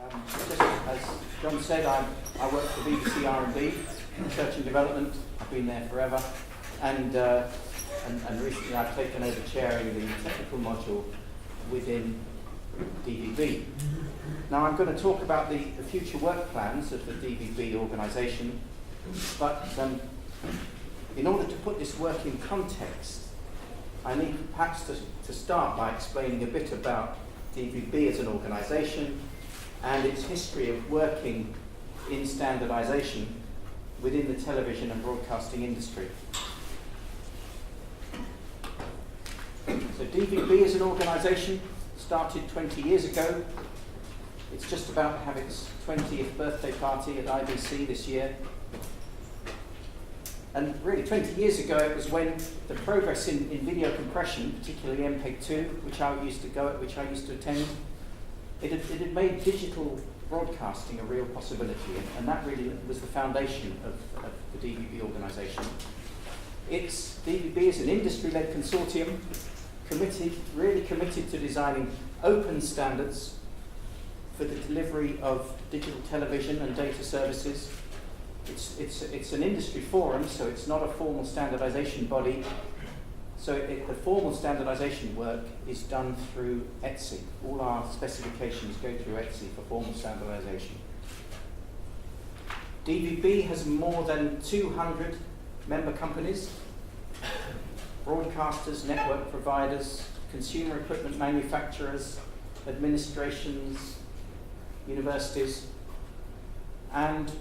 Just as John said, I work for BBC R&D, Research and Development. I've been there forever. And recently I've taken over chairing the technical module within DVB. Now I'm going to talk about the future work plans of the DVB organisation, but in order to put this work in context, I need perhaps to start by explaining a bit about DVB as an organisation and its history of working in standardisation within the television and broadcasting industry. So DVB as an organisation started 20 years ago. It's just about to have its 20th birthday party at IBC this year. And really 20 years ago it was when the progress in video compression, particularly MPEG-2, which I used to attend, it had made digital broadcasting a real possibility, and that really was the foundation of the DVB organisation. DVB is an industry-led consortium really committed to designing open standards for the delivery of digital television and data services. It's an industry forum, so it's not a formal standardisation body. So the formal standardisation work is done through ETSI. All our specifications go through ETSI for formal standardisation. DVB has more than 200 member companies, broadcasters, network providers, consumer equipment manufacturers, administrations, universities, and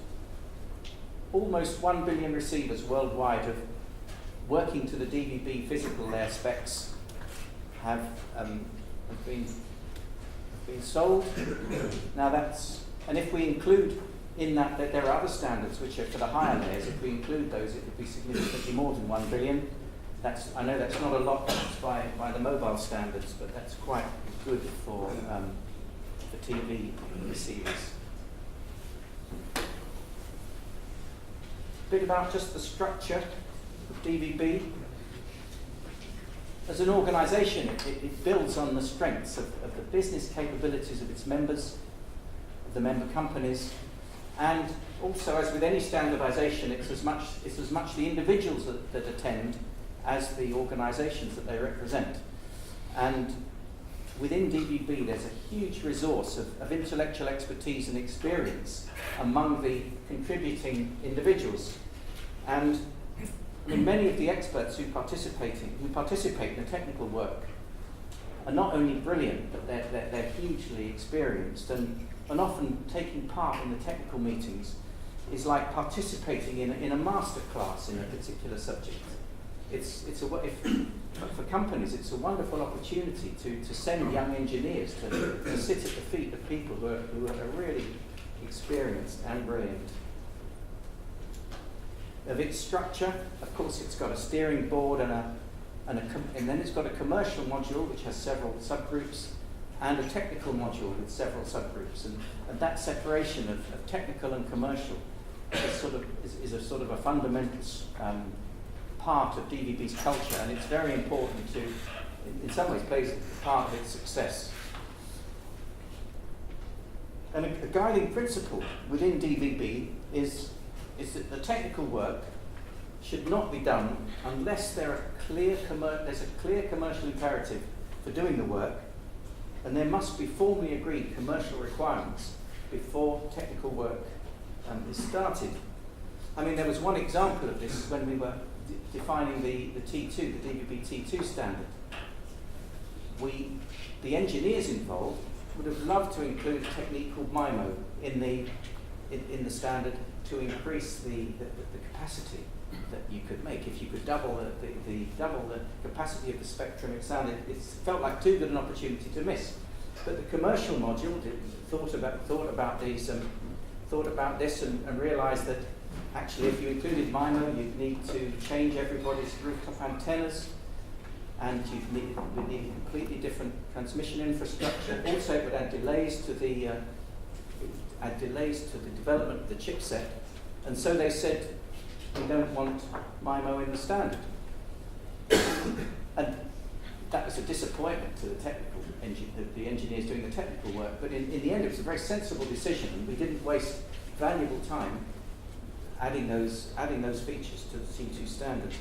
almost 1 billion receivers worldwide have working to the DVB physical layer specs have been sold. Now and if we include in that there are other standards which are for the higher layers, if we include those, it would be significantly more than 1 billion. I know that's not a lot by the mobile standards, but that's quite good for TV receivers. A bit about just the structure of DVB. As an organisation, it builds on the strengths of the business capabilities of its members, of the member companies, and also, as with any standardisation, it's as much the individuals that attend as the organisations that they represent. And within DVB, there's a huge resource of intellectual expertise and experience among the contributing individuals. And I mean, many of the experts who participate in the technical work are not only brilliant, but they're hugely experienced, and often taking part in the technical meetings is like participating in a master class in a particular subject. For companies, it's a wonderful opportunity to send young engineers to sit at the feet of people who are really experienced and brilliant. Of its structure, of course, it's got a steering board and then it's got a commercial module which has several subgroups, and a technical module with several subgroups, and that separation of technical and commercial is a sort of a fundamental part of DVB's culture, and it's very important to, in some ways, plays part of its success. And a guiding principle within DVB is that the technical work should not be done unless there's a clear commercial imperative for doing the work, and there must be formally agreed commercial requirements before technical work is started. I mean, there was one example of this when we were defining the T2, the DVB T2 standard. The engineers involved would have loved to include a technique called MIMO in the standard to increase the capacity that you could make. If you could double the capacity of the spectrum, it felt like too good an opportunity to miss. But the commercial module thought about this and realised that actually, if you included MIMO, you'd need to change everybody's rooftop antennas, and you'd need a completely different transmission infrastructure. Also, it would add delays to the development of the chipset, and so they said, we don't want MIMO in the standard. And that was a disappointment to the technical the engineers doing the technical work, but in the end it was a very sensible decision, and we didn't waste valuable time adding those features to the C2 standard.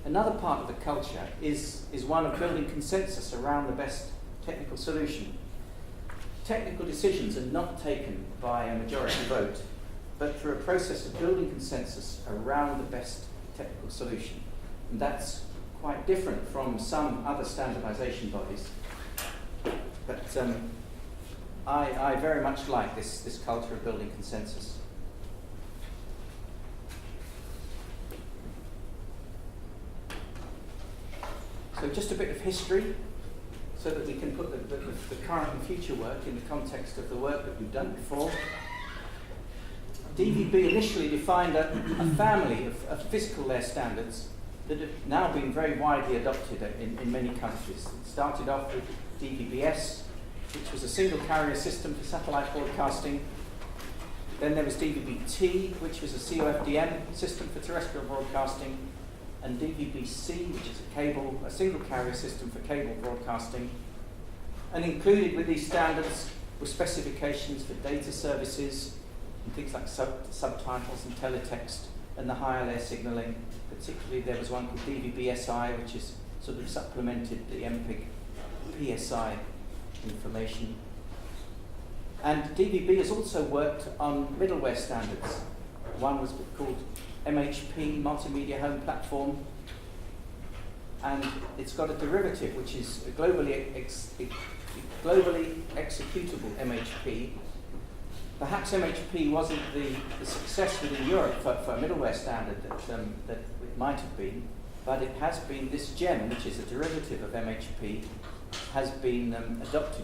Another part of the culture is one of building consensus around the best technical solution. Technical decisions are not taken by a majority vote, but through a process of building consensus around the best technical solution. And that's quite different from some other standardization bodies. But I very much like this culture of building consensus. So just a bit of history, so that we can put the current and future work in the context of the work that we've done before. DVB initially defined a family of physical layer standards that have now been very widely adopted in many countries. It started off with DVB-S, which was a single carrier system for satellite broadcasting. Then there was DVB-T, which was a COFDM system for terrestrial broadcasting, and DVB-C, which is a single carrier system for cable broadcasting. And included with these standards were specifications for data services and things like subtitles and teletext and the higher layer signaling. Particularly there was one called DVB-SI, which is sort of supplemented the MPEG PSI information. And DVB has also worked on middleware standards. One was called MHP, Multimedia Home Platform, and it's got a derivative which is a globally executable MHP. Perhaps MHP wasn't the success within Europe for a middleware standard that it might have been, but it has been this gem, which is a derivative of MHP, has been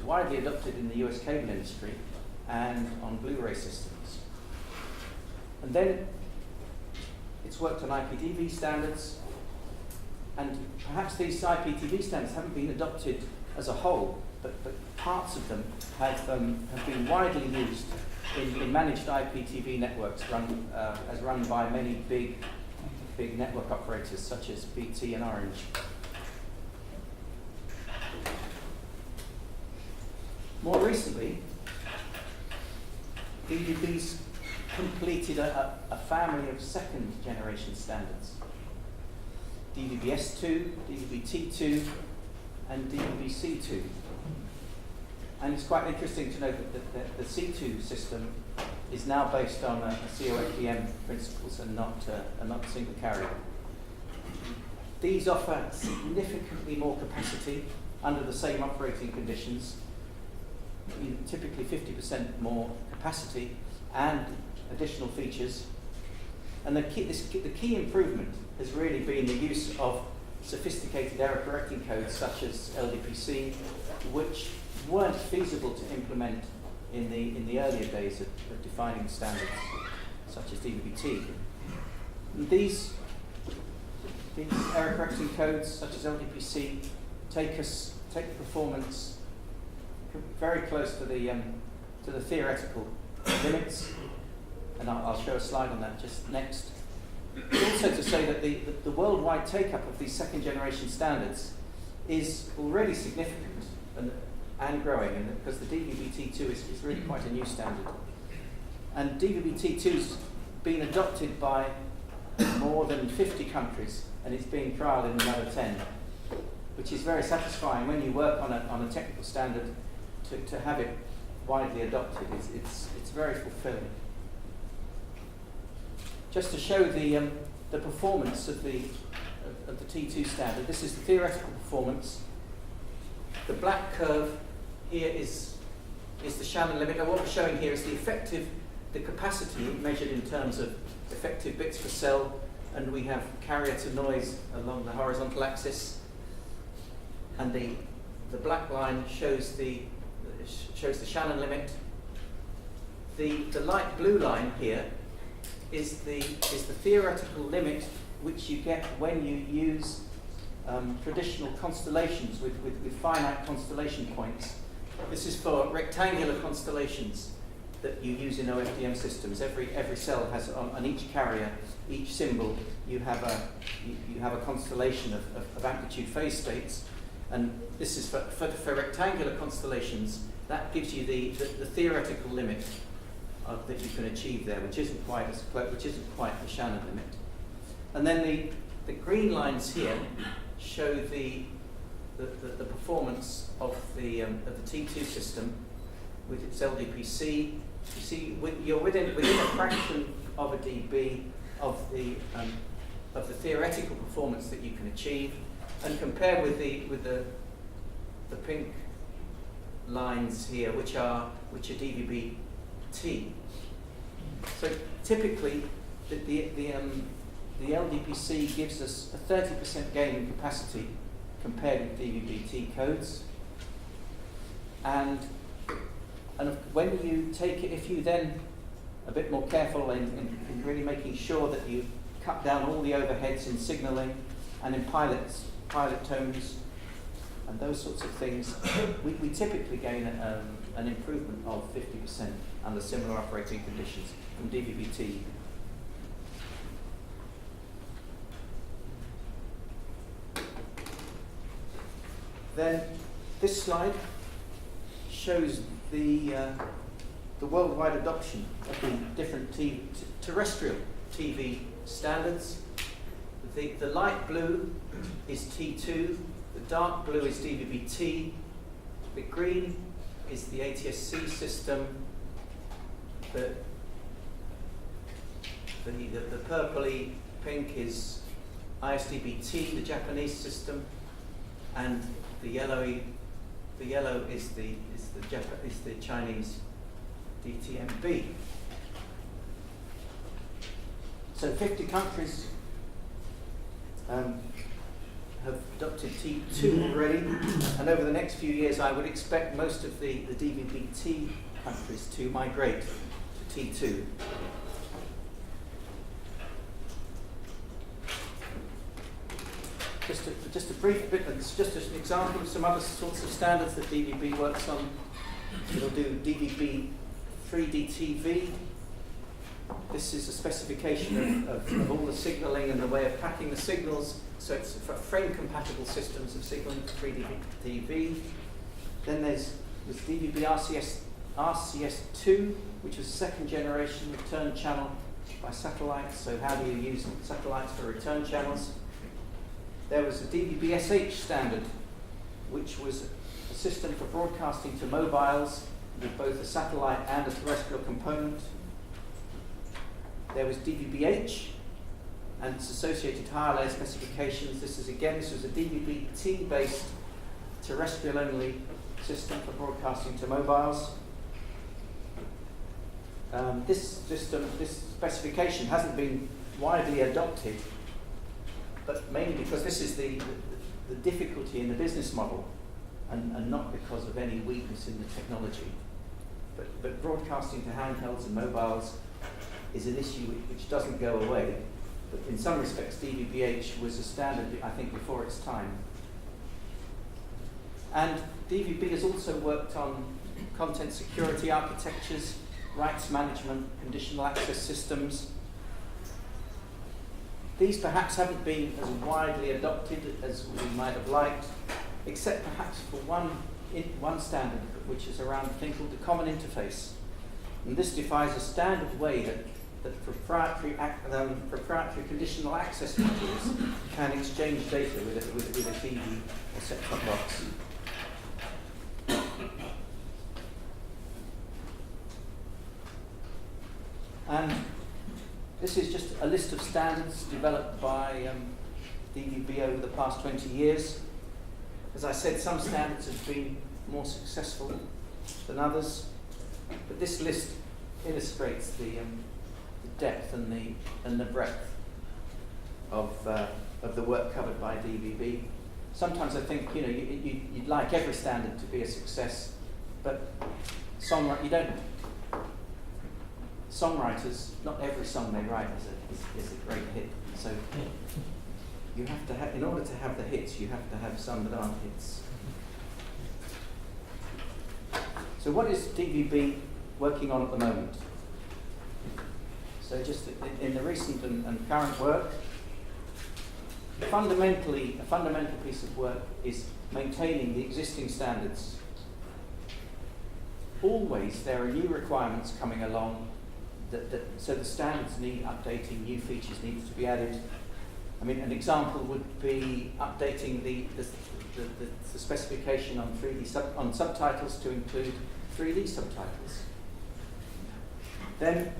widely adopted in the US cable industry and on Blu-ray systems. And then it's worked on IPTV standards, and perhaps these IPTV standards haven't been adopted as a whole, but parts of them have been widely used in managed IPTV networks run by many big network operators such as BT and Orange. More recently, DVB's completed a family of second generation standards. DVB-S2, DVB-T2, and DVB-C2. And it's quite interesting to note that the C2 system is now based on a COFDM principles and not single carrier. These offer significantly more capacity under the same operating conditions, typically 50% more capacity and additional features. And the key improvement has really been the use of sophisticated error correcting codes such as LDPC, which weren't feasible to implement in the earlier days of defining standards, such as DVB-T. These error correcting codes, such as LDPC, take the performance very close to the theoretical limits, and I'll show a slide on that just next. Also to say that the worldwide take-up of these second generation standards is already significant and growing, and because the DVB-T2 is really quite a new standard. And DVB-T2's been adopted by more than 50 countries, and it's being trialled in another 10, which is very satisfying when you work on a technical standard to have it widely adopted. It's very fulfilling. Just to show the performance of the T2 standard, this is the theoretical performance. The black curve here is the Shannon limit, and what we're showing here is the capacity measured in terms of effective bits per cell, and we have carrier to noise along the horizontal axis, and the black line shows the Shannon limit. The light blue line here is the theoretical limit which you get when you use traditional constellations with finite constellation points. This is for rectangular constellations, that you use in OFDM systems. Every cell has on each carrier, each symbol, you have a constellation of amplitude phase states, and this is for rectangular constellations. That gives you the theoretical limit that you can achieve there, which isn't quite the Shannon limit. And then the green lines here show the performance of the T2 system with its LDPC. You see, you're within a fraction of a dB of the theoretical performance that you can achieve, and compare with the pink lines here, which are DVB-T. So typically, the LDPC gives us a 30% gain in capacity compared with DVB-T codes, and when you take it, if you then a bit more careful in really making sure that you cut down all the overheads in signalling and in pilot tones and those sorts of things, we typically gain an improvement of 50% under similar operating conditions from DVB-T. Then this slide shows the worldwide adoption of the different terrestrial TV standards. The light blue is T2, the dark blue is DVB-T, the green is the ATSC system, the purpley pink is ISDB-T, the Japanese system, and the yellow is the Chinese DTMB. So 50 countries have adopted T2 already, and over the next few years I would expect most of the DVB-T countries to migrate to T2. Just a brief bit, it's just an example of some other sorts of standards that DVB works on. It'll do DVB 3D TV. This is a specification of all the signaling and the way of packing the signals. So it's for frame-compatible systems of signaling for 3D TV. Then there's DVB RCS2, which was a second-generation return channel by satellite. So how do you use satellites for return channels? There was a DVB SH standard, which was a system for broadcasting to mobiles with both a satellite and a terrestrial component. There was DVB-H and its associated higher layer specifications. This was a DVB-T-based terrestrial-only system for broadcasting to mobiles. This specification hasn't been widely adopted, but mainly because this is the difficulty in the business model, and not because of any weakness in the technology. But broadcasting to handhelds and mobiles is an issue which doesn't go away. But in some respects, DVB-H was a standard, I think, before its time. And DVB has also worked on content security architectures, rights management, conditional access systems. These perhaps haven't been as widely adopted as we might have liked, except perhaps for one standard, which is around a thing called the common interface. And this defines a standard way that proprietary conditional access modules can exchange data with a TV or set-top box. And this is just a list of standards developed by DVB over the past 20 years. As I said, some standards have been more successful than others, but this list illustrates the depth and the breadth of the work covered by DVB. Sometimes I think you'd like every standard to be a success, but songwriters, not every song they write is a great hit. So you have to have, in order to have the hits, you have to have some that aren't hits. So what is DVB working on at the moment. So just in the recent and current work, fundamentally, a fundamental piece of work is maintaining the existing standards. Always there are new requirements coming along, so the standards need updating, new features need to be added. I mean, an example would be updating the specification on 3D on subtitles to include 3D subtitles. Then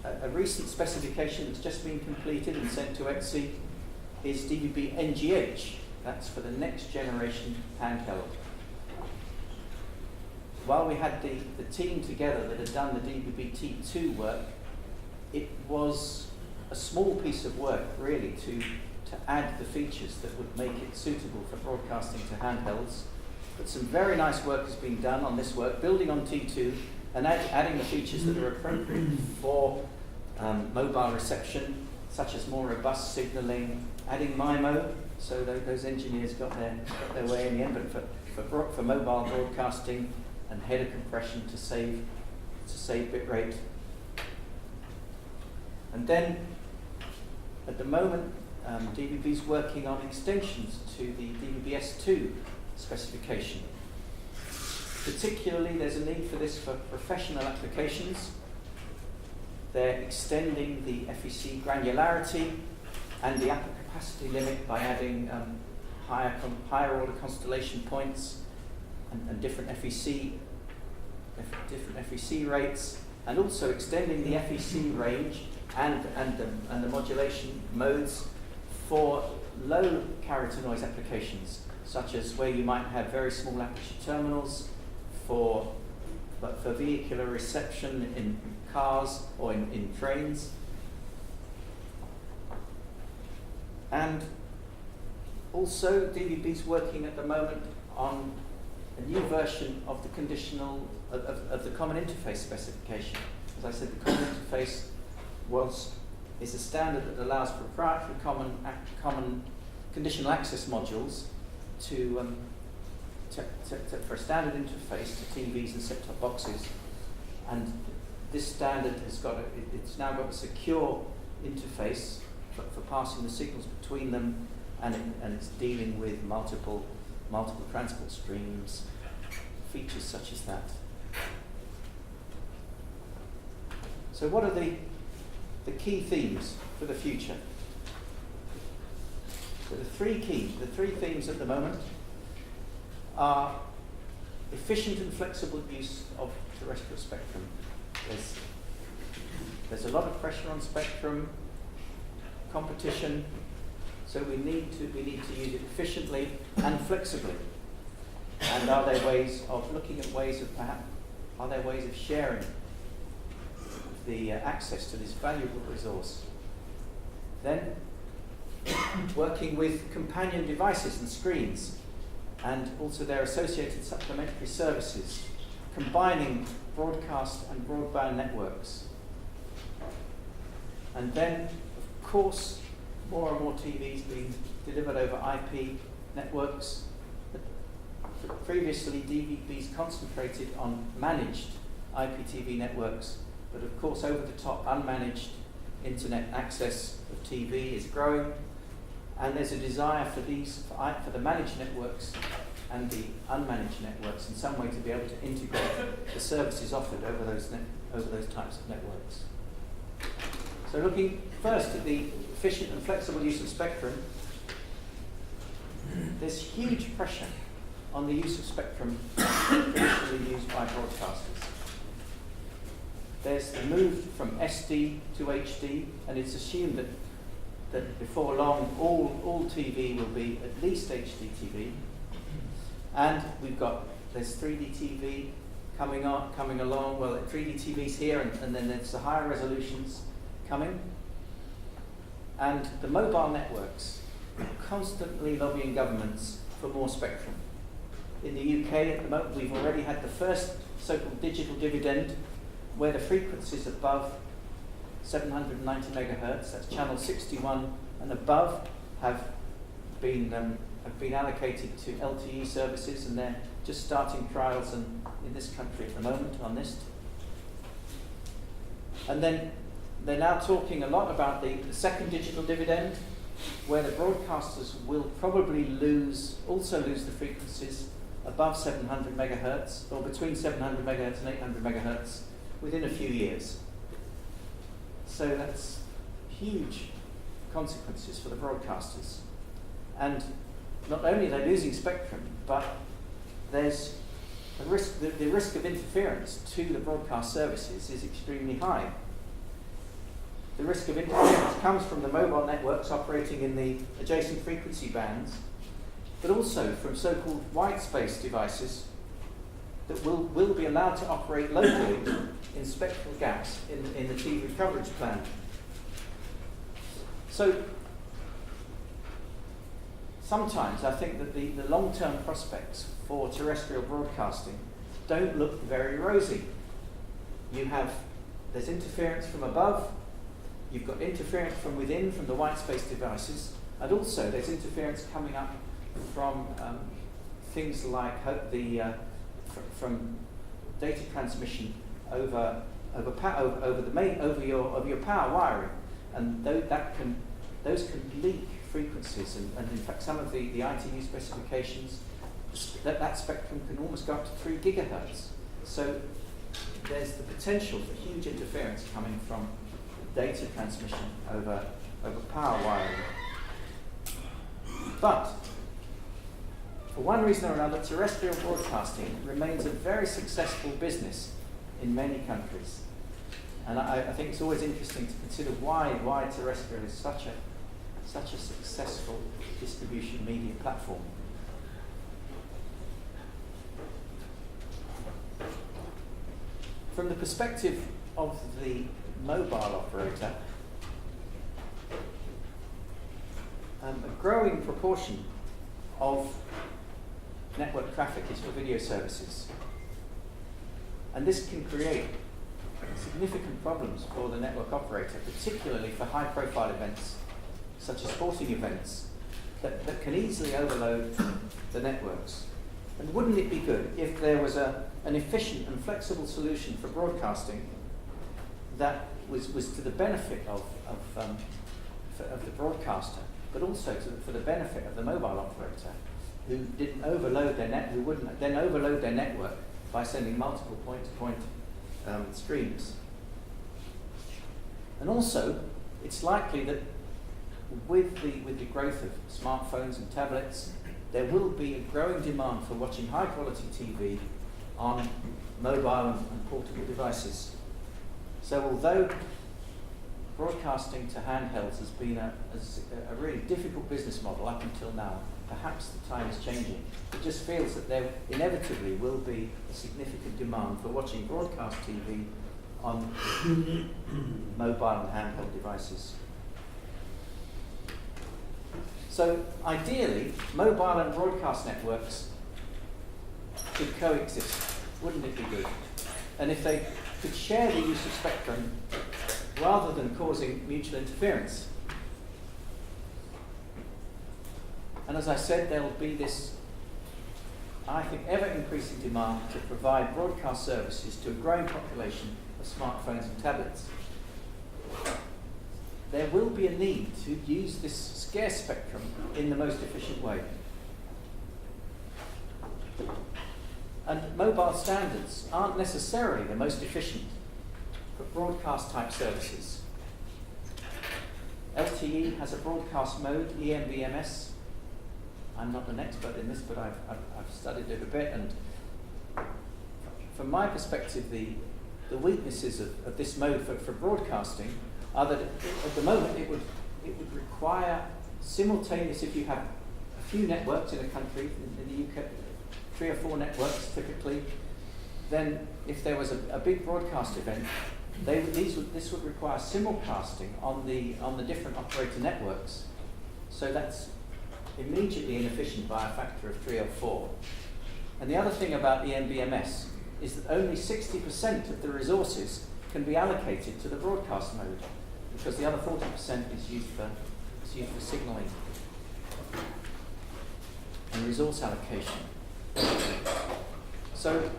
a recent specification that's just been completed and sent to ETSI is DVB NGH. That's for the next generation handheld. While we had the team together that had done the DVB T2 work, it was a small piece of work really to add the features that would make it suitable for broadcasting to handhelds. But some very nice work has been done on this work, building on T2 and adding the features that are appropriate for mobile reception, such as more robust signalling, adding MIMO, so those engineers got their way in the end, but for mobile broadcasting and header compression to save bit rate. And then at the moment, DVB's working on extensions to the DVB-S2 specification. Particularly, there's a need for this for professional applications. They're extending the FEC granularity and the upper capacity limit by adding higher order constellation points and different FEC rates, and also extending the FEC range and the modulation modes for low carrier to noise applications, such as where you might have very small aperture terminals for vehicular reception in cars or in trains. And also DVB's working at the moment on a new version of the conditional of the common interface specification. As I said, the common interface is a standard that allows proprietary common conditional access modules for a standard interface to TVs and set-top boxes. And this standard it's now got a secure interface for passing the signals between them, and it's dealing with multiple transport streams, features such as that. So what are the key themes for the future? So the three themes at the moment are efficient and flexible use of terrestrial spectrum. There's a lot of pressure on spectrum, competition, so we need to use it efficiently and flexibly. And are there ways of sharing the access to this valuable resource? Then working with companion devices and screens, and also their associated supplementary services, combining broadcast and broadband networks. And then, of course, more and more TVs being delivered over IP networks. Previously, DVB's concentrated on managed IPTV networks, but of course, over-the-top unmanaged internet access of TV is growing, and there's a desire for the managed networks and the unmanaged networks in some way to be able to integrate the services offered over those types of networks. So looking first at the efficient and flexible use of spectrum, there's huge pressure on the use of spectrum traditionally used by broadcasters. There's the move from SD to HD, and it's assumed that before long all TV will be at least HD TV. And there's 3D TV coming along. Well, 3D TV's here, and then there's the higher resolutions coming. And the mobile networks are constantly lobbying governments for more spectrum. In the UK at the moment, we've already had the first so-called digital dividend, where the frequencies above 790 megahertz, that's channel 61 and above, have been allocated to LTE services, and they're just starting trials in this country at the moment on this. And then they're now talking a lot about the second digital dividend, where the broadcasters will probably also lose the frequencies above 700 megahertz, or between 700 megahertz and 800 megahertz, within a few years. So that's huge consequences for the broadcasters. And not only are they losing spectrum, but there's a risk, the risk of interference to the broadcast services is extremely high. The risk of interference comes from the mobile networks operating in the adjacent frequency bands, but also from so-called white space devices that will be allowed to operate locally in spectral gaps in the TV coverage plan. So sometimes I think that the long-term prospects for terrestrial broadcasting don't look very rosy. There's interference from above, you've got interference from within, from the white space devices, and also there's interference coming up from things like from data transmission over your power wiring, and those can leak frequencies, and in fact some of the ITU specifications, that spectrum can almost go up to 3 gigahertz. So there's the potential for huge interference coming from data transmission over power wiring. But for one reason or another, terrestrial broadcasting remains a very successful business in many countries. And I think it's always interesting to consider why terrestrial is such a successful distribution media platform. From the perspective of the mobile operator, a growing proportion of network traffic is for video services. And this can create significant problems for the network operator, particularly for high-profile events, such as sporting events, that can easily overload the networks. And wouldn't it be good if there was an efficient and flexible solution for broadcasting that was to the benefit of the broadcaster, but also for the benefit of the mobile operator, who didn't overload who wouldn't then overload their network by sending multiple point-to-point streams. And also, it's likely that with the growth of smartphones and tablets, there will be a growing demand for watching high-quality TV on mobile and portable devices. So although broadcasting to handhelds has been a really difficult business model up until now, perhaps the time is changing. It just feels that there inevitably will be a significant demand for watching broadcast TV on mobile and handheld devices. So ideally, mobile and broadcast networks could coexist. Wouldn't it be good? And if they could share the use of spectrum rather than causing mutual interference. And as I said, there will be this, I think, ever-increasing demand to provide broadcast services to a growing population of smartphones and tablets. There will be a need to use this scarce spectrum in the most efficient way. And mobile standards aren't necessarily the most efficient for broadcast-type services. LTE has a broadcast mode, EMBMS. I'm not an expert in this, but I've studied it a bit, and from my perspective, the weaknesses of this mode for broadcasting are that at the moment it would require simultaneous, if you have a few networks in a country, in the UK, 3 or 4 networks typically, then if there was a big broadcast event, this would require simulcasting on the different operator networks. So that's immediately inefficient by a factor of 3 or 4. And the other thing about the MBMS is that only 60% of the resources can be allocated to the broadcast mode, because the other 40% is used for signaling and resource allocation. So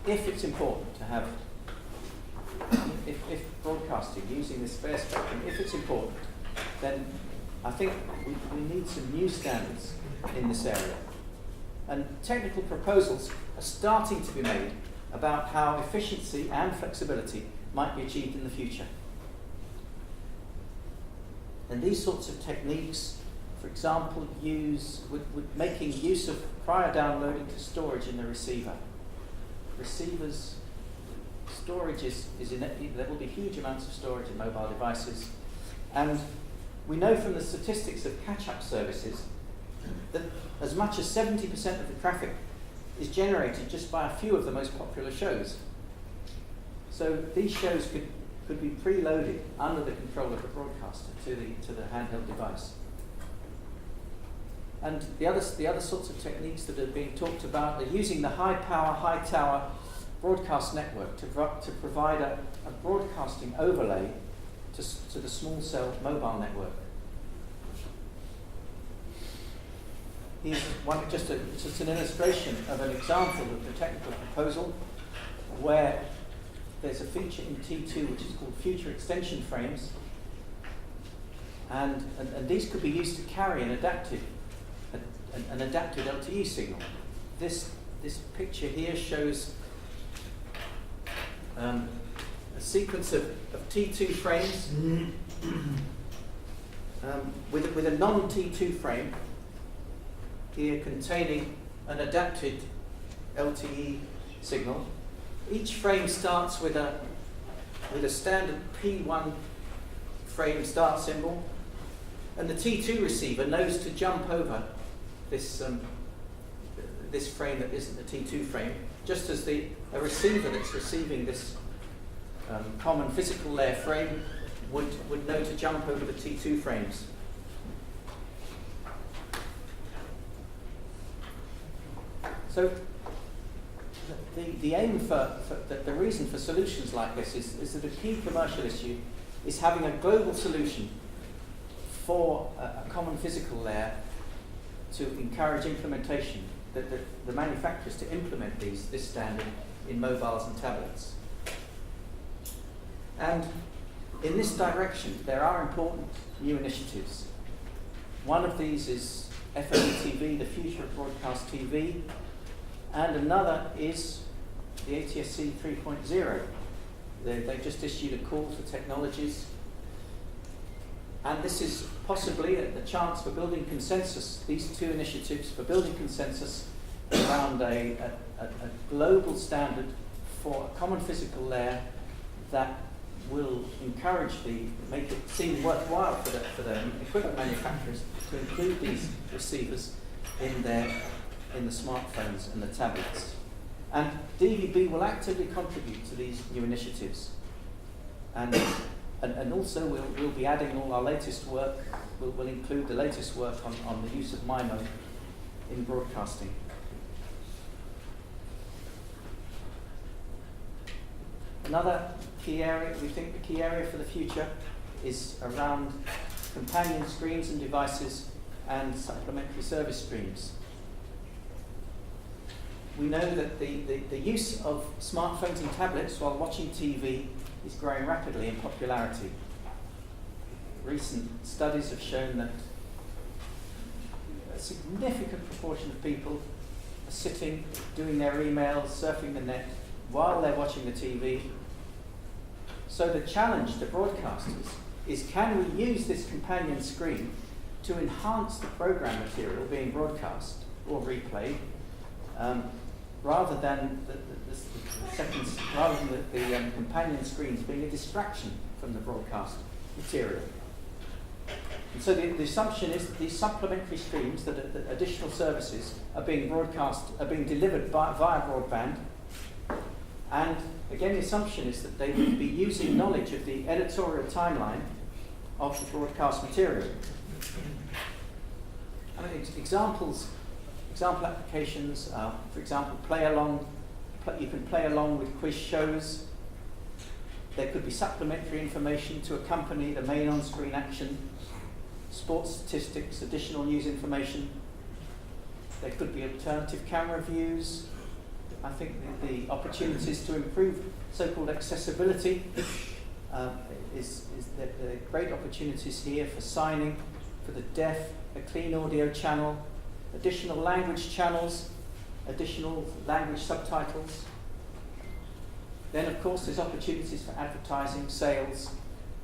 if it's important to have if broadcasting using this spare spectrum, if it's important, then I think we need some new standards in this area. And technical proposals are starting to be made about how efficiency and flexibility might be achieved in the future. And these sorts of techniques, for example, making use of prior downloading to storage in the receiver. Receivers, storage there will be huge amounts of storage in mobile devices. And we know from the statistics of catch-up services that as much as 70% of the traffic is generated just by a few of the most popular shows. So these shows could be preloaded under the control of the broadcaster to the handheld device. And the other sorts of techniques that are being talked about are using the high-power, high-tower broadcast network to provide a broadcasting overlay to the small cell mobile network. Here's just an illustration of an example of the technical proposal where there's a feature in T2 which is called future extension frames, and these could be used to carry an adapted LTE signal. This picture here shows a sequence of T2 frames with a non-T2 frame here containing an adapted LTE signal. Each frame starts with a standard P1 frame start symbol, and the T2 receiver knows to jump over this frame that isn't the T2 frame, just as a receiver that's receiving this common physical layer frame would know to jump over the T2 frames. So the aim the reason for solutions like this is that a key commercial issue is having a global solution for a common physical layer to encourage implementation, the manufacturers to implement this standard in mobiles and tablets. And in this direction, there are important new initiatives. One of these is FOD-TV, the future of broadcast TV, and another is the ATSC 3.0. They've just issued a call for technologies, and this is possibly a chance for building consensus, these two initiatives, for building consensus around a global standard for a common physical layer that will make it seem worthwhile for the equipment manufacturers to include these receivers in the smartphones and the tablets. And DVB will actively contribute to these new initiatives. And also we'll be adding all our latest work. We'll include the latest work on the use of MIMO in broadcasting. Another key area, we think the key area for the future is around companion screens and devices and supplementary service streams. We know that the use of smartphones and tablets while watching TV is growing rapidly in popularity. Recent studies have shown that a significant proportion of people are sitting, doing their emails, surfing the net while they're watching the TV. So the challenge to broadcasters is, can we use this companion screen to enhance the program material being broadcast or replayed, rather than the companion screens being a distraction from the broadcast material. And so the assumption is that these supplementary streams, that additional services, are being delivered via broadband. And again, the assumption is that they will be using knowledge of the editorial timeline of the broadcast material. I mean, example applications, for example, you can play along with quiz shows. There could be supplementary information to accompany the main on-screen action, sports statistics, additional news information. There could be alternative camera views. I think the opportunities to improve so-called accessibility is that there are great opportunities here for signing, for the deaf, a clean audio channel, additional language channels, additional language subtitles. Then, of course, there's opportunities for advertising, sales,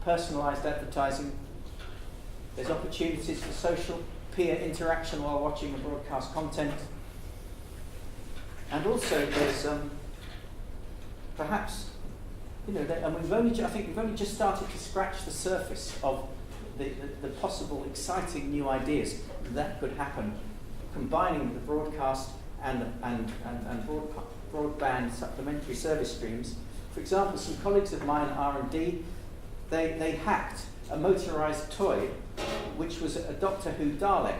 personalised advertising. There's opportunities for social peer interaction while watching the broadcast content. And also there's perhaps, and I think we've only just started to scratch the surface of the possible exciting new ideas that could happen, combining the broadcast and broadband supplementary service streams. For example, some colleagues of mine at R&D, they hacked a motorised toy which was a Doctor Who Dalek.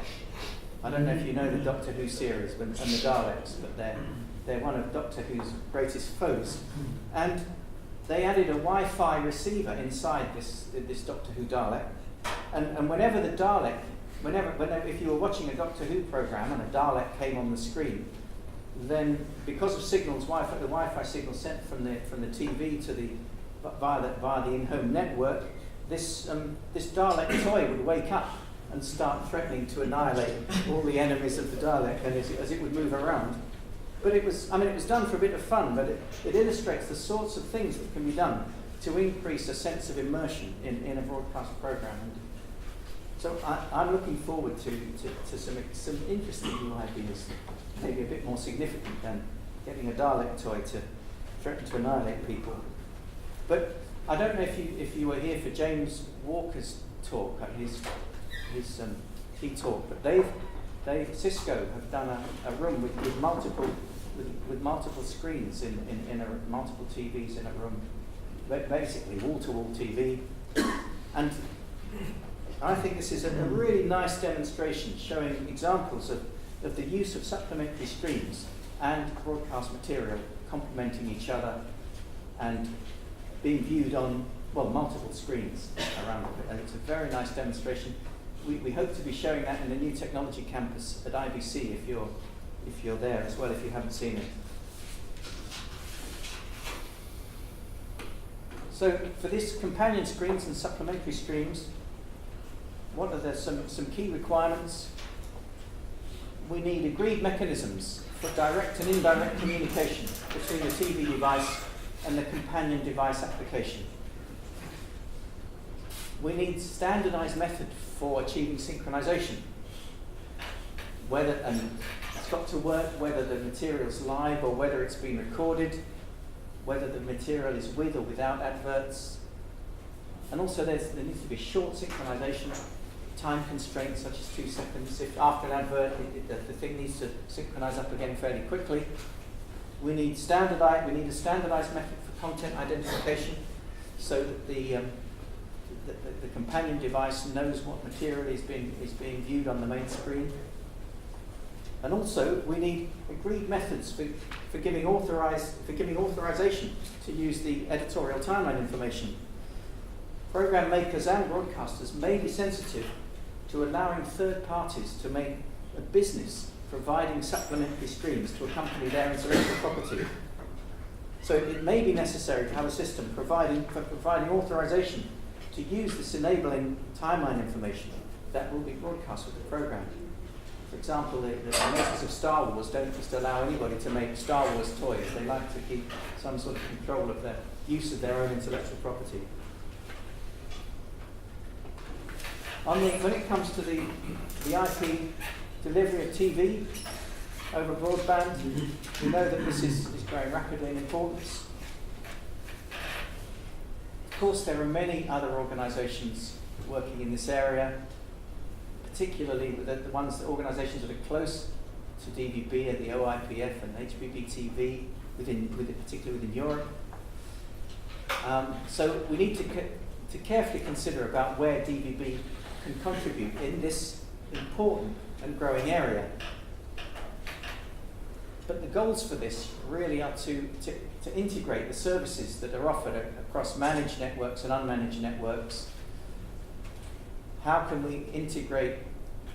I don't know if you know the Doctor Who series and the Daleks, but they're one of Doctor Who's greatest foes. And they added a Wi-Fi receiver inside this Doctor Who Dalek, and whenever the Dalek, if you were watching a Doctor Who program and a Dalek came on the screen, then because of signals, the Wi-Fi signal sent from the TV to via the in-home network, this Dalek toy would wake up and start threatening to annihilate all the enemies of the Dalek, and as it would move around. But it was done for a bit of fun, but it illustrates the sorts of things that can be done to increase a sense of immersion in a broadcast program. And so I'm looking forward to some interesting new ideas, maybe a bit more significant than getting a Dalek toy to threaten to annihilate people. But I don't know if you were here for James Walker's talk, his key talk, but Cisco have done a room with multiple screens in multiple TVs in a room, basically wall-to-wall TV, and I think this is a really nice demonstration showing examples of the use of supplementary streams and broadcast material complementing each other and being viewed on multiple screens around it. And it's a very nice demonstration. We hope to be showing that in the new technology campus at IBC if you're there as well, if you haven't seen it. So for this companion screens and supplementary streams, what are some key requirements? We need agreed mechanisms for direct and indirect communication between the TV device and the companion device application. We need standardized method for achieving synchronization. And it's got to work whether the material's live or whether it's been recorded, whether the material is with or without adverts. And also there needs to be short synchronization, time constraints such as 2 seconds. If after an advert the thing needs to synchronize up again fairly quickly. We need a standardized method for content identification so that the companion device knows what material is being viewed on the main screen. And also, we need agreed methods for giving authorization to use the editorial timeline information. Program makers and broadcasters may be sensitive to allowing third parties to make a business providing supplementary streams to accompany their intellectual property. So it may be necessary to have a system providing authorization to use this enabling timeline information that will be broadcast with the program. For example, the makers of Star Wars don't just allow anybody to make Star Wars toys. They like to keep some sort of control of their use of their own intellectual property. When it comes to the IP delivery of TV over broadband, we know that this is growing rapidly in importance. Of course, there are many other organisations working in this area, particularly the organisations that are close to DVB are the OIPF and HBB TV, particularly within Europe. So we need to carefully consider about where DVB can contribute in this important and growing area. But the goals for this really are to integrate the services that are offered across managed networks and unmanaged networks. How can we integrate,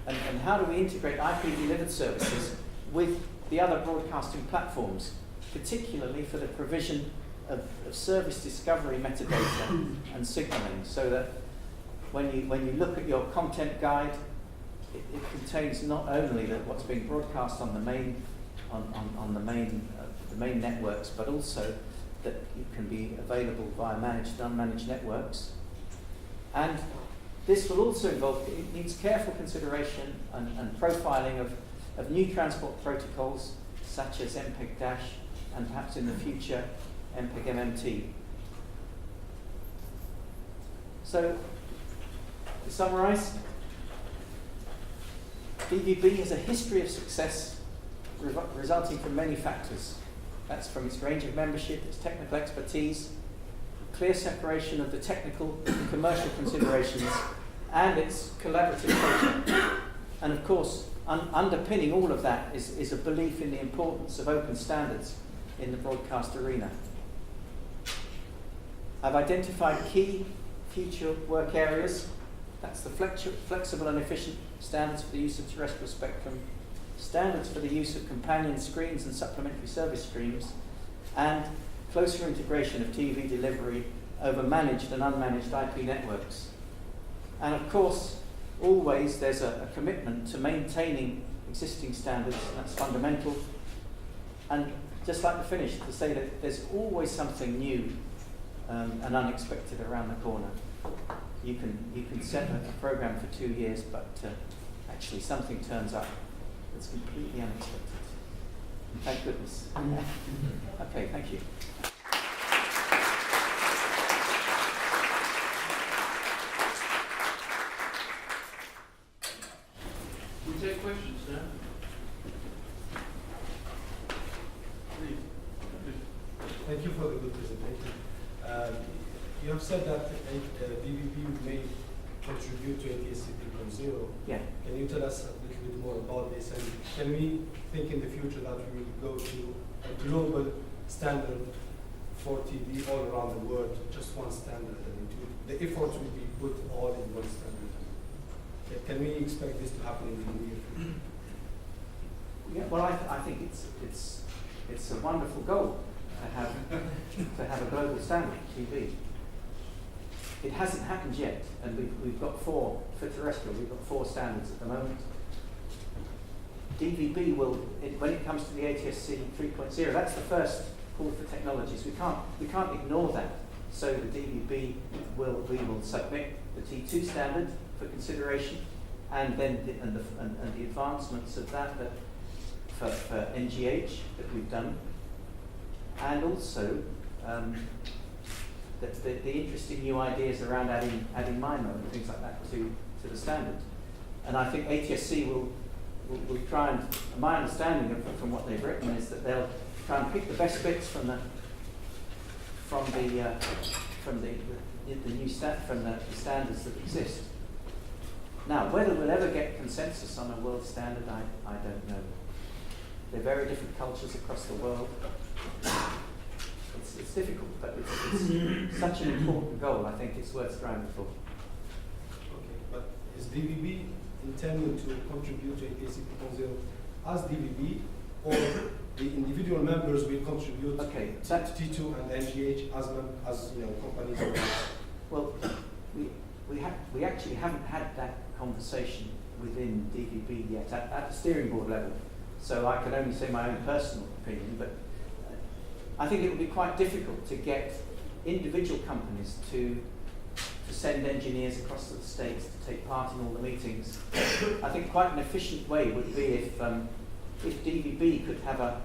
and how do we integrate IP delivered services with the other broadcasting platforms, particularly for the provision of service discovery metadata and signaling, so that when you look at your content guide, it contains not only what's being broadcast on the main the main networks, but also that it can be available via managed and unmanaged networks. And this will also involve, it needs careful consideration and profiling of new transport protocols such as MPEG- and perhaps in the future MPEG-MMT. So, to summarise, DVB has a history of success resulting from many factors. That's from its range of membership, its technical expertise, clear separation of the technical and commercial considerations, and its collaborative culture. And of course, underpinning all of that is a belief in the importance of open standards in the broadcast arena. I've identified key future work areas. That's the flexible and efficient standards for the use of terrestrial spectrum, standards for the use of companion screens and supplementary service streams, and closer integration of TV delivery over managed and unmanaged IP networks. And of course, always there's a commitment to maintaining existing standards, and that's fundamental. And just like to finish, to say that there's always something new and unexpected around the corner. You can set a program for 2 years, but actually something turns up that's completely unexpected. Thank goodness. Okay, thank you. We take questions now. Thank you for the good presentation. You have said that DVB may contribute to ATSC 3.0. Yeah. Can you tell us a little bit more about this? And can we think in the future that we will go to a global standard for TV all around the world, just one standard? And the effort will be put all in one standard. Can we expect this to happen in the near future? Yeah, well, I think it's a wonderful goal to have a global standard TV. It hasn't happened yet, and we've got 4 for terrestrial. We've got 4 standards at the moment. DVB will, when it comes to the ATSC 3.0, that's the first call for technologies. We can't ignore that. So the DVB we will submit the T2 standard for consideration, and then the advancements of that for NGH that we've done, and also the interesting new ideas around adding MIMO and things like that to the standard. And I think ATSC will try and, my understanding from what they've written is that they'll try and pick the best bits from the standards that exist. Now, whether we'll ever get consensus on a world standard, I don't know. They're very different cultures across the world. It's difficult, but it's such an important goal. I think it's worth striving for. Okay, but is DVB intending to contribute to ATSC 3.0 as DVB, or the individual members will contribute to T2 and NGH as companies? Well, we actually haven't had that conversation within DVB yet at the steering board level. So I can only say my own personal opinion, but I think it would be quite difficult to get individual companies to send engineers across to the States to take part in all the meetings. I think quite an efficient way would be if DVB could have a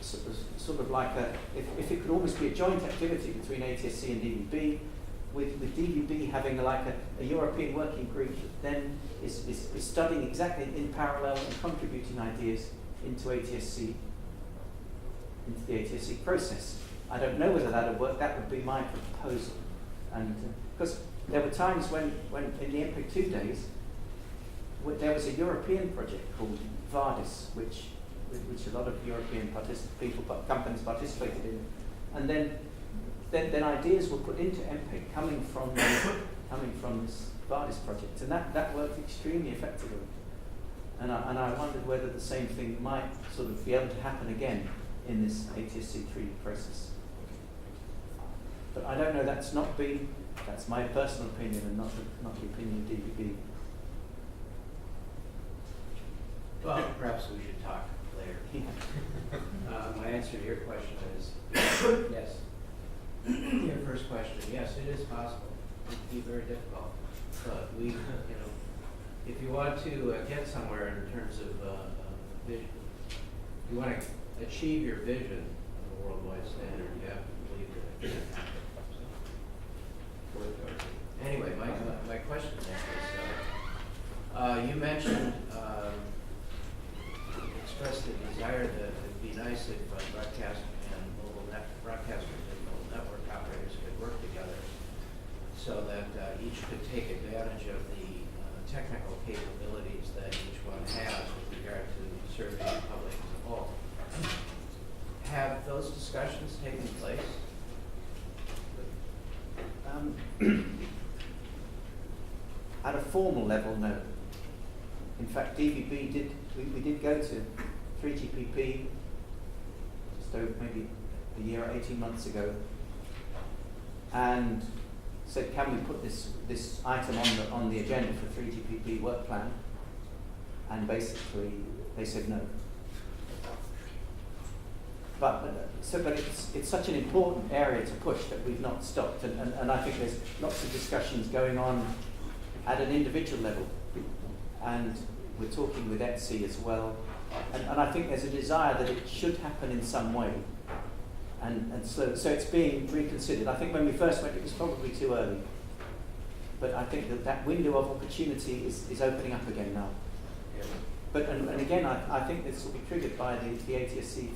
sort of like if it could almost be a joint activity between ATSC and DVB, with DVB having like a European working group that then is studying exactly in parallel and contributing ideas into ATSC, into the ATSC process. I don't know whether that would work. That would be my proposal. And because there were times when in the MPEG 2 days, there was a European project called VARDIS, which a lot of European companies participated in, and then ideas were put into MPEG coming from this VARDIS project, and that worked extremely effectively. And I wondered whether the same thing might sort of be able to happen again in this ATSC 3 process. But I don't know, that's my personal opinion and not the opinion of DVB. Well, perhaps we should talk later. My answer to your question is yes. Your first question, yes, it is possible. It'd be very difficult, but we, if you want to get somewhere in terms of vision, if you want to achieve your vision of a worldwide standard, you have to believe that it can happen. Anyway, my question then is, you mentioned, expressed the desire that it'd be nice if broadcasters and mobile network operators could work together so that each could take advantage of the technical capabilities that each one has with regard to serving the public as a whole. Have those discussions taken place? At a formal level, no. In fact, DVB we did go to 3GPP just over maybe a year or 18 months ago, and said, can we put this item on the agenda for 3GPP work plan? And basically they said no. But it's such an important area to push that we've not stopped, and I think there's lots of discussions going on at an individual level, and we're talking with ETSI as well, and I think there's a desire that it should happen in some way, and so it's being reconsidered. I think when we first went it was probably too early, but I think that window of opportunity is opening up again now. Yeah. But and again, I think this will be triggered by the ATSC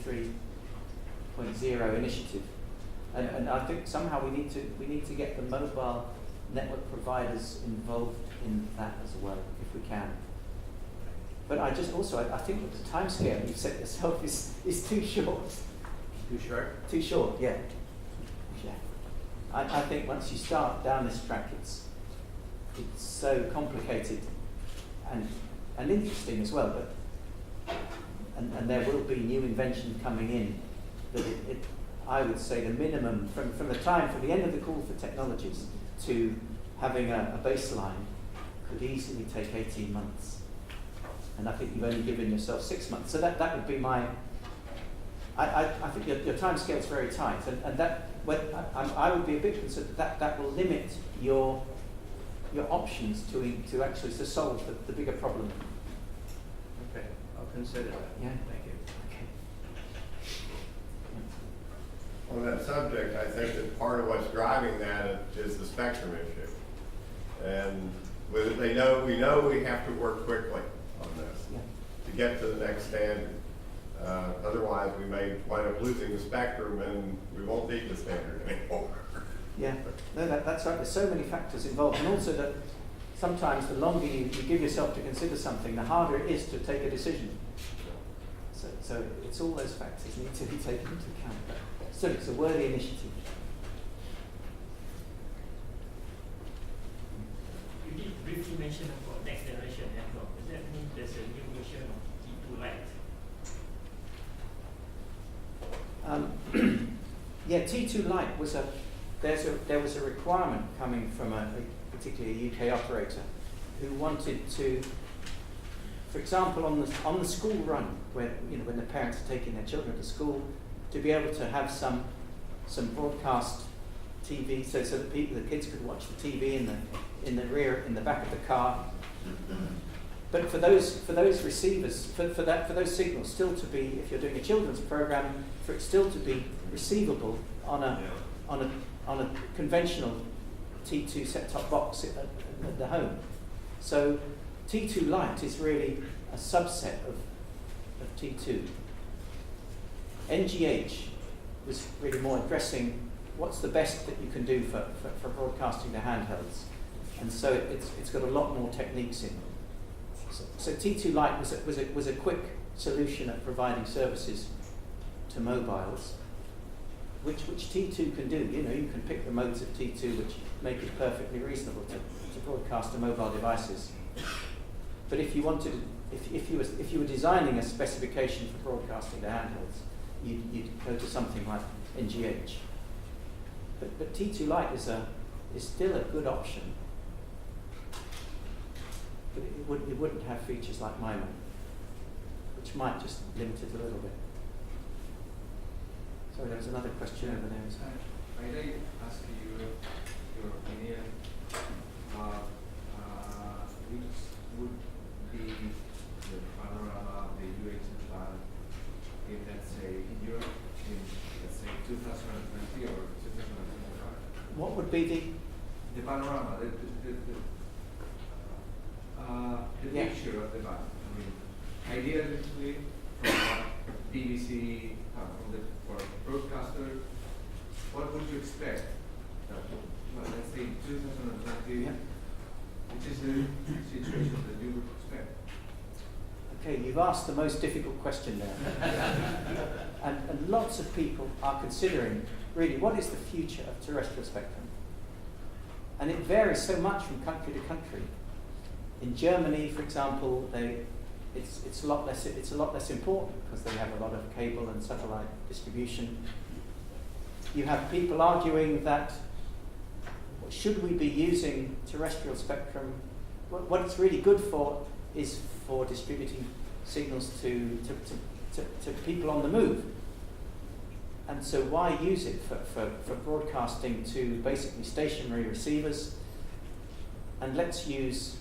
3.0 initiative, and I think somehow we need to get the mobile network providers involved in that as well, if we can. But I think that the timescale you've set yourself is too short. Too short? Too short, yeah. I think once you start down this track, it's so complicated and interesting as well. But and there will be new invention coming in. That I would say the minimum from the end of the call for technologies to having a baseline could easily take 18 months. And I think you've only given yourself 6 months. So that would be my. I think your time scale is very tight, and that I would be a bit concerned that will limit your options to actually solve the bigger problem. Okay, I'll consider that. Yeah. Thank you. Okay. On that subject, I think that part of what's driving that is the spectrum issue. And we know we have to work quickly on this to get to the next standard. Otherwise, we may wind up losing the spectrum and we won't need the standard anymore. Yeah, no, that's right. There's so many factors involved, and also that sometimes the longer you give yourself to consider something, the harder it is to take a decision. So it's all those factors need to be taken into account. But still, it's a worthy initiative. You did briefly mention about next generation network. Does that mean there's a new version of T2 Lite? Yeah, T2 Lite was there was a requirement coming from particularly a UK operator who wanted to, for example, on the school run, when the parents are taking their children to school, to be able to have some broadcast TV, so that the kids could watch the TV in the back of the car. But for those receivers, for those signals still to be, if you're doing a children's program, for it still to be receivable on a conventional T2 set-top box at the home. So T2 Lite is really a subset of T2. NGH was really more addressing what's the best that you can do for broadcasting to handhelds. And so it's got a lot more techniques in. So T2 Lite was a quick solution at providing services to mobiles, which T2 can do. You can pick the modes of T2 which make it perfectly reasonable to broadcast to mobile devices. But if you were designing a specification for broadcasting to handhelds, you'd go to something like NGH. But T2 Lite is still a good option. But it wouldn't have features like MIMO, which might just limit it a little bit. Sorry, there was another question over there. Might I ask you your opinion? Which would be the panorama, the UHF plan in, let's say, in Europe, in, let's say, 2020 or 2025? What would be The panorama, the Yeah. picture of the band. I mean, ideally, from BBC, for broadcaster, what would you expect? Well, let's say 2020, Yeah. which is the situation that you would expect? Okay, you've asked the most difficult question there. and lots of people are considering, really, what is the future of terrestrial spectrum? And it varies so much from country to country. In Germany, for example, it's a lot less important because they have a lot of cable and satellite distribution. You have people arguing that should we be using terrestrial spectrum? What it's really good for is for distributing signals to people on the move. And so why use it for broadcasting to basically stationary receivers? And let's use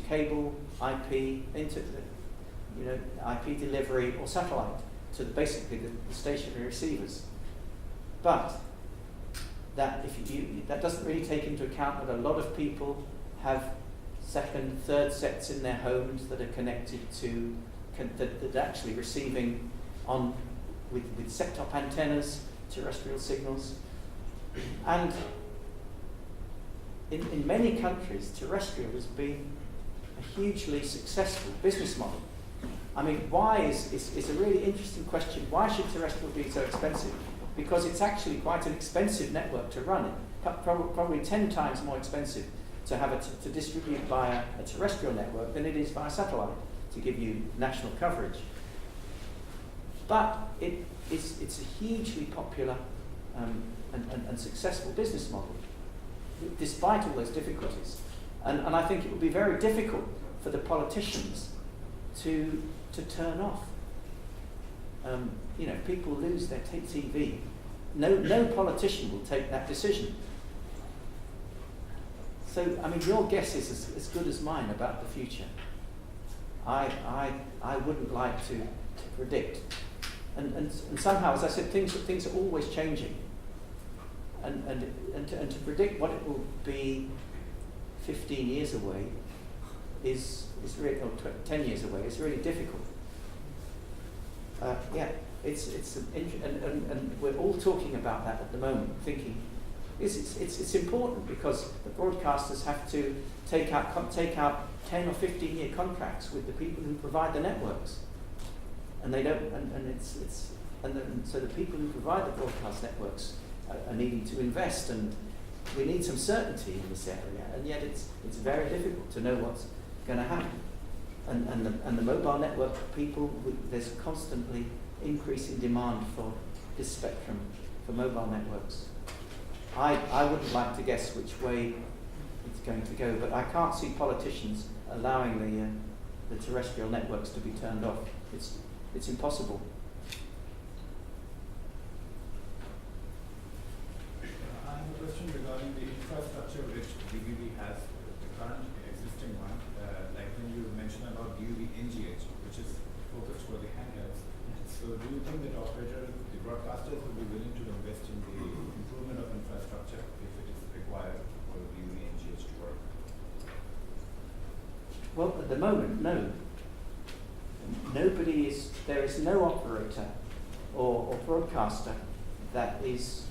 cable, IP, IP delivery or satellite to basically the stationary receivers. But that that doesn't really take into account that a lot of people have second, third sets in their homes that are connected to that actually receiving on with set-top antennas terrestrial signals. And in many countries, terrestrial has been a hugely successful business model. I mean, why is a really interesting question. Why should terrestrial be so expensive? Because it's actually quite an expensive network to run. Probably 10 times more expensive to have to distribute via a terrestrial network than it is via satellite to give you national coverage. But it's a hugely popular and successful business model, despite all those difficulties. And I think it would be very difficult for the politicians to turn off. People lose their TV. No politician will take that decision. So, I mean, your guess is as good as mine about the future. I wouldn't like to predict. And somehow, as I said, things are always changing. And to predict what it will be 15 years away is really, or 10 years away is really difficult. And we're all talking about that at the moment, thinking it's important because the broadcasters have to take out 10 or 15 year contracts with the people who provide the networks, and they don't, so the people who provide the broadcast networks are needing to invest, and we need some certainty in this area, and yet it's very difficult to know what's going to happen. And the mobile network people, there's constantly increasing demand for this spectrum for mobile networks. I wouldn't like to guess which way it's going to go, but I can't see politicians allowing the terrestrial networks to be turned off. It's impossible. I have a question regarding the infrastructure which DVB has, the current existing one, like when you mentioned about DVB NGH, which is focused for the handhelds. So do you think that the broadcasters will be willing to invest in the improvement of infrastructure if it is required for DVB NGH to work? Well, at the moment, no. There is no operator or broadcaster that is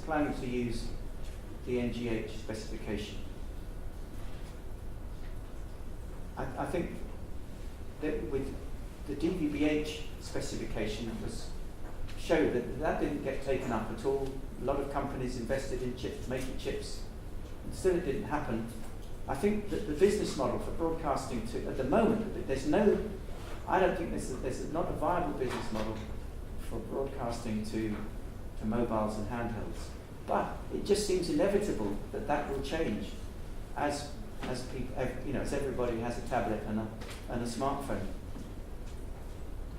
planning to use the NGH specification. I think that with the DVB-H specification showed that didn't get taken up at all. A lot of companies invested in chips, making chips, and still it didn't happen. I think that the business model for broadcasting at the moment, I don't think there's not a viable business model for broadcasting to mobiles and handhelds. But it just seems inevitable that that will change as people, as everybody has a tablet and a smartphone.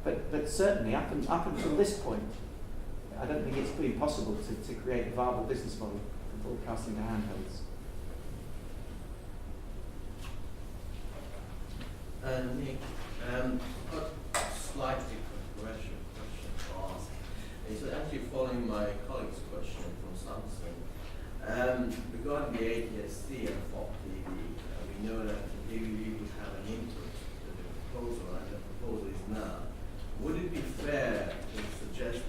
But certainly up until this point, I don't think it's been possible to create a viable business model for broadcasting to handhelds. Nick, a slightly controversial question to ask. It's actually following my colleague's question from Samsung. Regarding the ATSC and FOP TV, we know that the DVB would have an input to the proposal, and the proposal is now. Would it be fair to suggest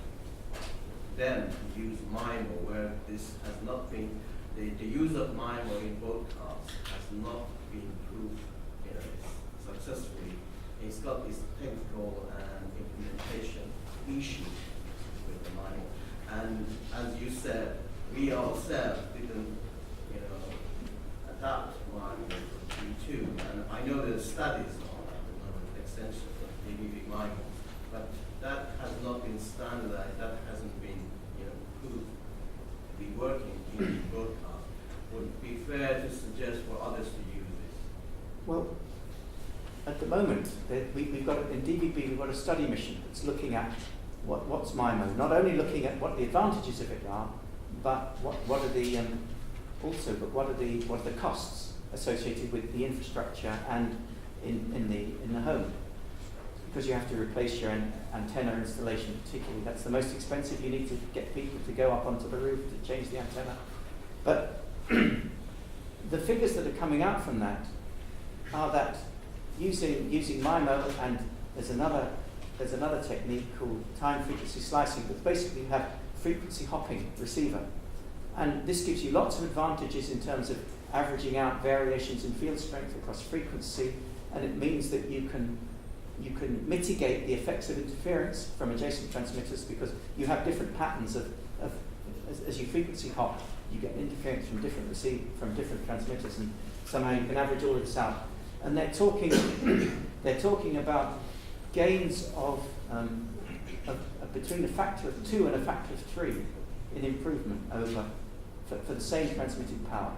them to use MIMO where this has not been, the use of MIMO in broadcast has not been proved successfully? It's got this technical and implementation issue with the MIMO. And as you said, we ourselves didn't adapt MIMO for Q2. And I know there's studies on at the moment, extensions of DVB MIMO, but that has not been standardized, that hasn't been proved to be working in broadcast. Would it be fair to suggest for others to use this? Well, at the moment, we've got in DVB we've got a study mission that's looking at what's MIMO. Not only looking at what the advantages of it are, but what are the costs associated with the infrastructure and in the home. Because you have to replace your antenna installation, particularly. That's the most expensive. You need to get people to go up onto the roof to change the antenna. But the figures that are coming out from that are that using MIMO, and there's another technique called time frequency slicing, but basically you have frequency hopping receiver. And this gives you lots of advantages in terms of averaging out variations in field strength across frequency, and it means that you can mitigate the effects of interference from adjacent transmitters, because you have different patterns as you frequency hop, you get interference from different transmitters, and somehow you can average all of this out. And they're talking about gains of between a factor of 2 and a factor of 3 in improvement over for the same transmitted power.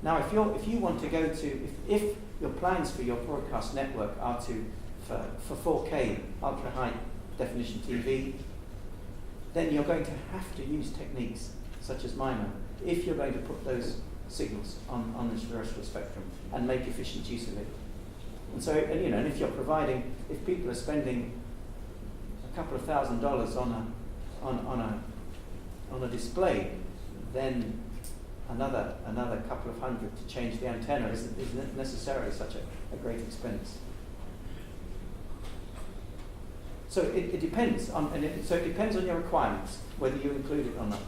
Now, if you want to go to if your plans for your broadcast network are for 4K ultra high definition TV, then you're going to have to use techniques such as MIMO if you're going to put those signals on the terrestrial spectrum and make efficient use of it. And so, and if you're providing, if people are spending a couple of $1,000s on a display, then another couple of hundred to change the antenna isn't necessarily such a great expense. So it depends on, so it depends on your requirements whether you include it or not.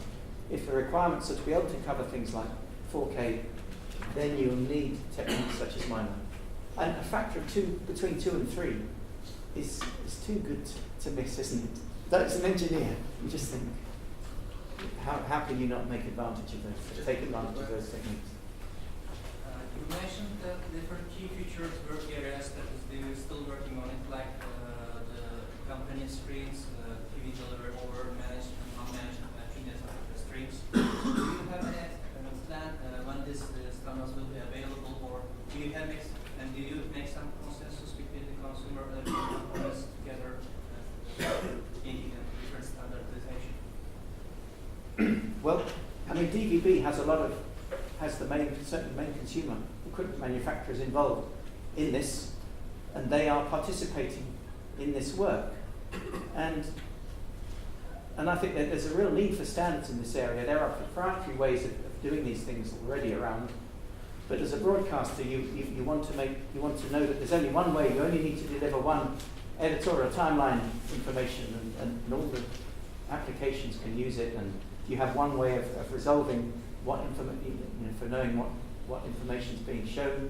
If the requirements are to be able to cover things like 4K, then you'll need techniques such as MIMO. And a factor of 2, between 2 and 3 is too good to miss, isn't it? That's an engineer. You just think, how can you not make advantage of those, take advantage of those techniques? You mentioned that different key features, work areas that they're still working on it, like the company screens, TV delivery over managed and unmanaged streams. Do you have a plan when this standards will be available, or do you make some consensus between the consumer and the components together in different standardization? Well, I mean, DVB has certainly main consumer equipment manufacturers involved in this, and they are participating in this work. And I think that there's a real need for standards in this area. There are proprietary ways of doing these things already around, but as a broadcaster, you want to know that there's only one way. You only need to deliver one editorial timeline information, and all the applications can use it, and you have one way of resolving what information, for knowing what information is being shown.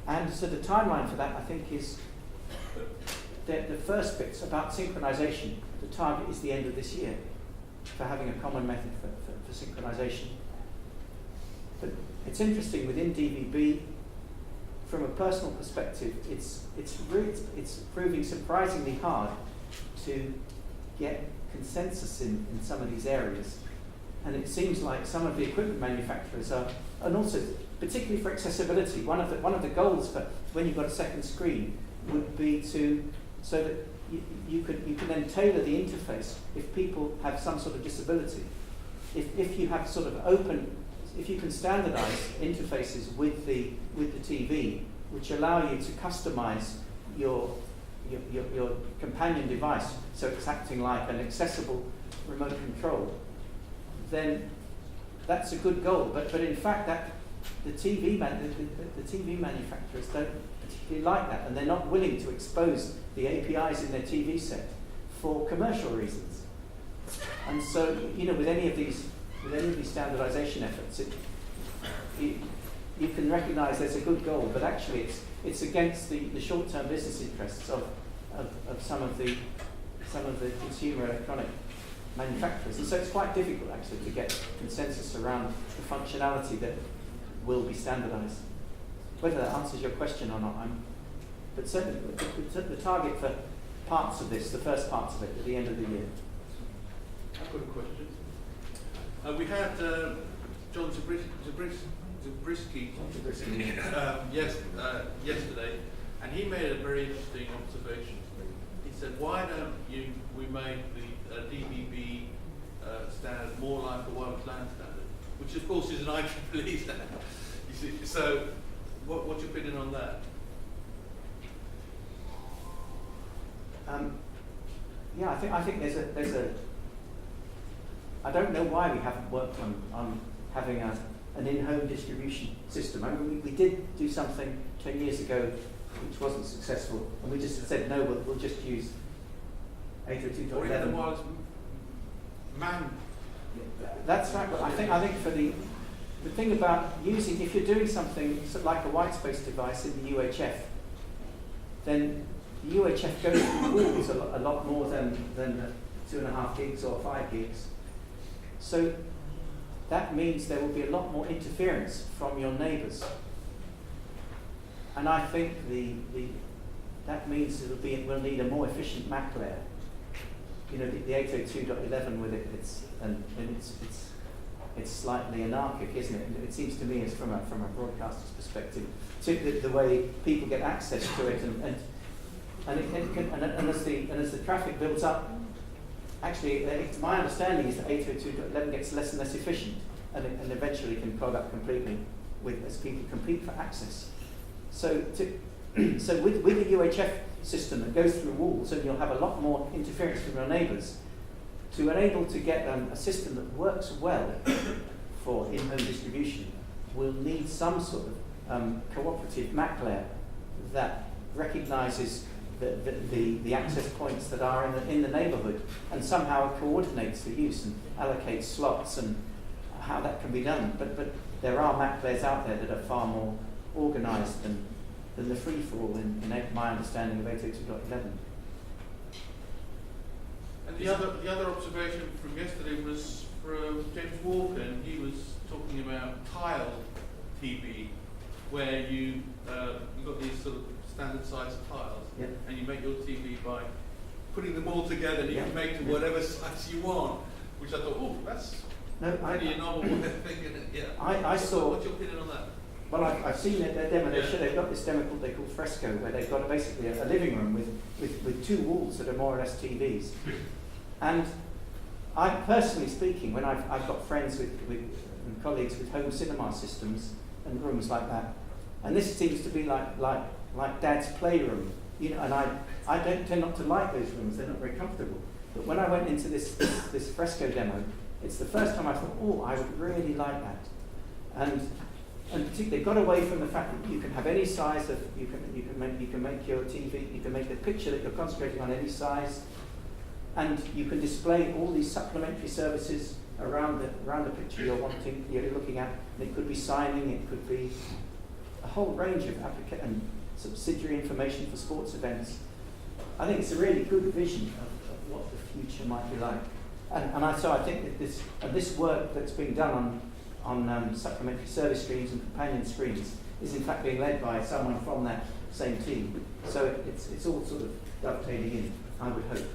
And so the timeline for that, I think, is the first bit's about synchronization. The target is the end of this year for having a common method for synchronization. But it's interesting within DVB, from a personal perspective, it's proving surprisingly hard to get consensus in some of these areas. And it seems like some of the equipment manufacturers are, and also particularly for accessibility, one of the goals for when you've got a second screen would be so that you can then tailor the interface if people have some sort of disability. If you have sort of if you can standardize interfaces with the TV, which allow you to customize your companion device so it's acting like an accessible remote control, then that's a good goal. But in fact, the TV manufacturers don't particularly like that, and they're not willing to expose the APIs in their TV set for commercial reasons. And so, with any of these standardization efforts, you can recognize there's a good goal, but actually it's against the short-term business interests of some of the consumer electronic manufacturers. And so it's quite difficult actually to get consensus around the functionality that will be standardized. Whether that answers your question or not, but certainly the target for parts of this, the first parts of it, at the end of the year. I've got a question. We had John Zabriskie yesterday, and he made a very interesting observation. He said, why don't we make the DVB standard more like the wireless LAN standard, which of course is an IEEE standard. You see, so what's your opinion on that? Yeah, I think there's a. I don't know why we haven't worked on having an in-home distribution system. I mean, we did do something 10 years ago which wasn't successful, and we just said no, we'll just use 802.11. Or even the wireless MAN. That's right. But I think for the thing about using, if you're doing something like a white space device in the UHF, then the UHF goes through walls a lot more than 2.5 gigs or 5 gigs. So that means there will be a lot more interference from your neighbours. And I think that means we'll need a more efficient MAC layer. The 802.11 with it, it's slightly anarchic, isn't it? It seems to me, as from a broadcaster's perspective, the way people get access to it, and as the traffic builds up, actually, my understanding is that 802.11 gets less and less efficient, and eventually can clog up completely as people compete for access. So with the UHF system that goes through walls, and you'll have a lot more interference from your neighbours, to enable to get a system that works well for in-home distribution, we'll need some sort of cooperative MAC layer that recognises the access points that are in the neighbourhood, and somehow coordinates the use and allocates slots and how that can be done. But there are MAC layers out there that are far more organised than the free-for-all in my understanding of 802.11. And the other observation from yesterday was from James Walker, and he was talking about tile TV, where you got these sort of standard sized tiles, yep, and you make your TV by putting them all together, and you yep, can make to whatever size you want. Which I thought, oh, that's pretty a novel way of thinking it. Yeah. I saw. What's your opinion on that? Well, I've seen their demo. They've got this demo they call Fresco, where they've got basically a living room with two walls that are more or less TVs. And I, personally speaking, when I've got friends and colleagues with home cinema systems and rooms like that, and this seems to be like Dad's playroom, and I don't tend not to like those rooms. They're not very comfortable. But when I went into this Fresco demo, it's the first time I thought, oh, I would really like that. And particularly, they got away from the fact that you can have any size of you can make your TV, you can make the picture that you're concentrating on any size, and you can display all these supplementary services around the picture you're looking at. And it could be signing, it could be a whole range of and subsidiary information for sports events. I think it's a really good vision of what the future might be like. So I think that this work that's being done on supplementary service streams and companion screens is in fact being led by someone from that same team. So it's all sort of dovetailing in. I would hope.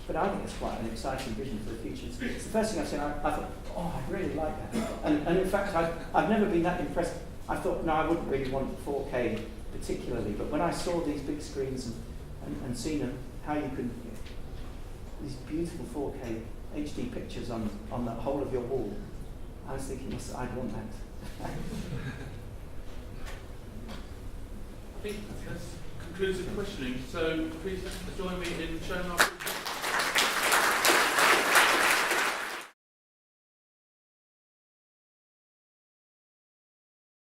But I think it's quite an exciting vision for the future. It's the first thing I've seen. I thought, oh, I really like that. And in fact, I've never been that impressed. I thought, no, I wouldn't really want 4K particularly. But when I saw these big screens and seen how you can, these beautiful 4K HD pictures on the whole of your wall, I was thinking, yes, I'd want that. I think that concludes the questioning. So please join me in showing our